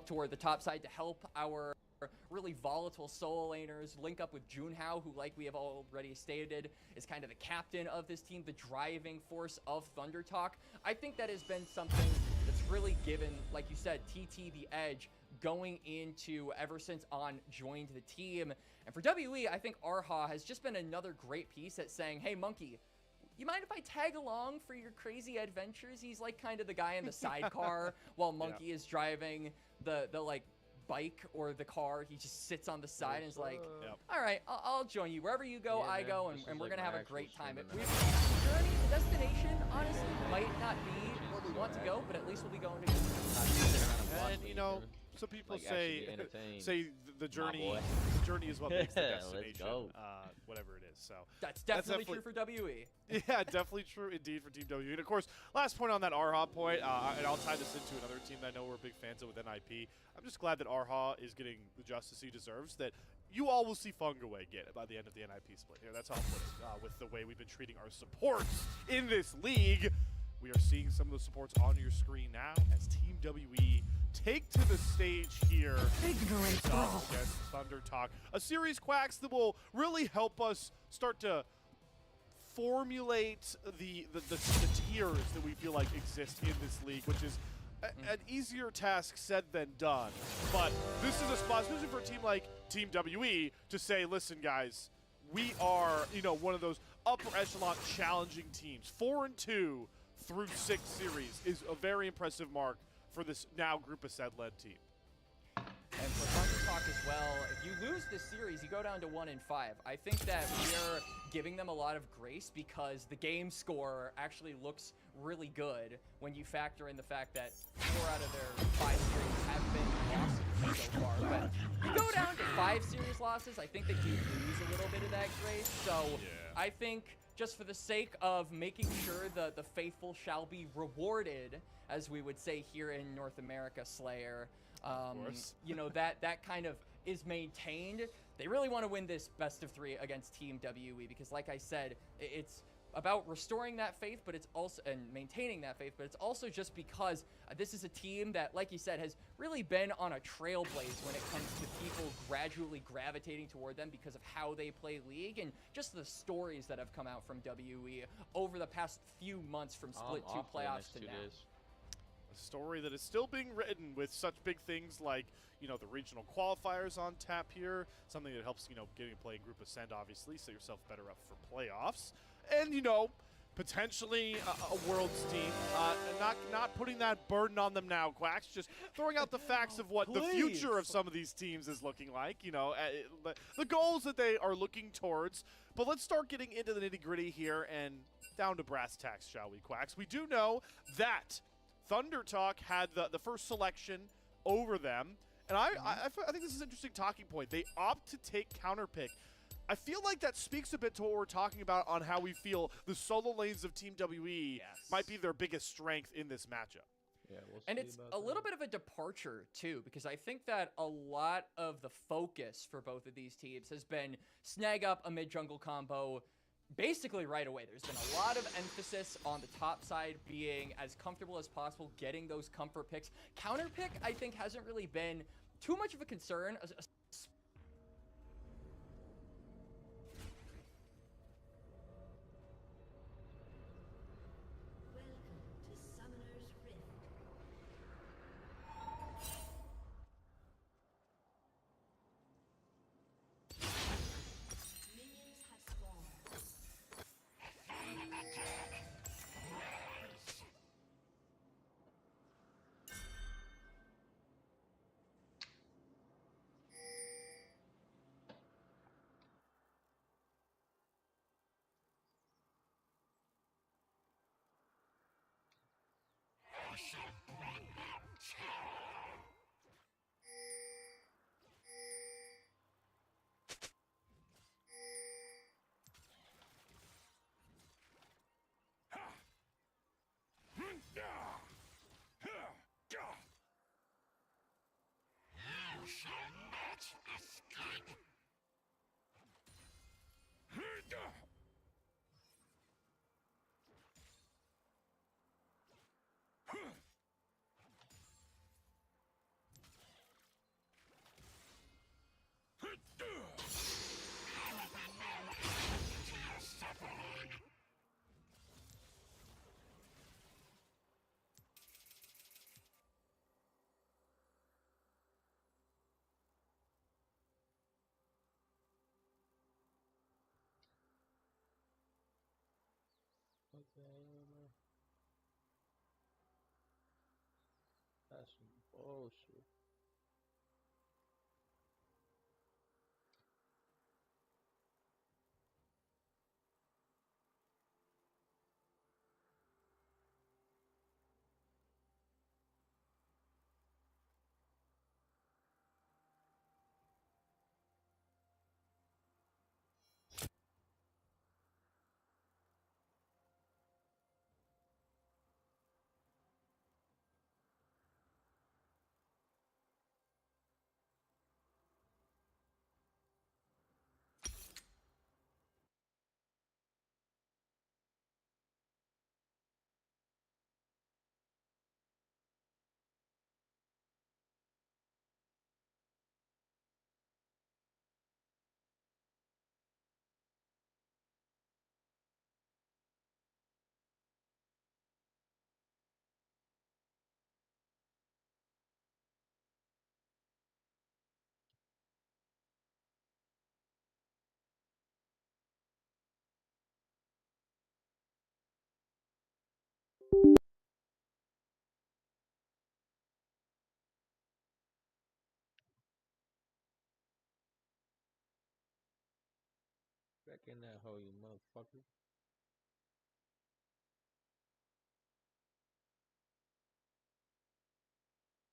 up toward the top side to help our really volatile solo laners link up with Junhao, who, like we have already stated, is kind of the captain of this team, the driving force of Thunder Talk. I think that has been something that's really given, like you said, TT the edge going into ever since On joined the team. And for WE, I think Arha has just been another great piece at saying, hey, Monkey, you mind if I tag along for your crazy adventures? He's like kind of the guy in the sidecar while Monkey is driving the like bike or the car. He just sits on the side and is like, all right, I'll join you wherever you go. I go, and we're gonna have a great time. The journey, the destination, honestly, might not be where we want to go, but at least we'll be going together. And you know, some people say the journey is what makes the destination, whatever it is. So that's definitely true for WE. Yeah, definitely true indeed for Team WE. And of course, last point on that Arha point, and I'll tie this into another team that I know we're big fans of with NIP. I'm just glad that Arha is getting the justice he deserves. That you all will see Fungaway get it by the end of the NIP split. Here, that's how I'll put it. With the way we've been treating our supports in this league. We are seeing some of the supports on your screen now as Team WE take to the stage here against Thunder Talk. A series, Quacks, that will really help us start to formulate the tiers that we feel like exist in this league, which is an easier task said than done. But this is a spot, especially for a team like Team WE, to say, listen, guys, we are, you know, one of those upper echelon challenging teams. 4-2 through 6 series is a very impressive mark for this now Group of Said-led team. And for Thunder Talk as well, if you lose this series, you go down to 1-5. I think that we're giving them a lot of grace because the game score actually looks really good when you factor in the fact that 4 out of their 5 series have been losses so far. But you go down to 5 series losses, I think that you lose a little bit of that grace. So I think just for the sake of making sure the faithful shall be rewarded, as we would say here in North America, Slayer, you know, that kind of is maintained. They really want to win this best of 3 against Team WE because, like I said, it's about restoring that faith, but it's also, and maintaining that faith, but it's also just because this is a team that, like you said, has really been on a trailblaze when it comes to people gradually gravitating toward them because of how they play League and just the stories that have come out from WE over the past few months from Split 2 playoffs to now. A story that is still being written with such big things like, you know, the regional qualifiers on tap here, something that helps, you know, getting to play in Group Ascend, obviously, set yourself better up for playoffs. And, you know, potentially a Worlds team. Not putting that burden on them now, Quacks, just throwing out the facts of what the future of some of these teams is looking like, you know, the goals that they are looking towards. But let's start getting into the nitty-gritty here and down to brass tacks, shall we, Quacks? We do know that Thunder Talk had the first selection over them, and I think this is an interesting talking point. They opt to take counterpick. I feel like that speaks a bit to what we're talking about on how we feel the solo lanes of Team WE might be their biggest strength in this matchup. Yeah, and it's a little bit of a departure, too, because I think that a lot of the focus for both of these teams has been snag up a mid-jungle combo basically right away. There's been a lot of emphasis on the top side being as comfortable as possible, getting those comfort picks. Counter pick, I think, hasn't really been too much of a concern. You shall not escape. Damn. That's some bullshit. Back in that hole, you motherfucker.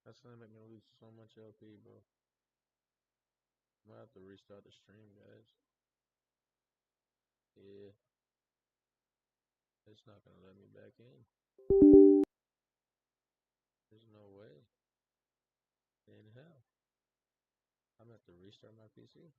That's gonna make me lose so much LP, bro. I'm gonna have to restart the stream, guys. Yeah, it's not gonna let me back in. There's no way in hell. I'm gonna have to restart my PC.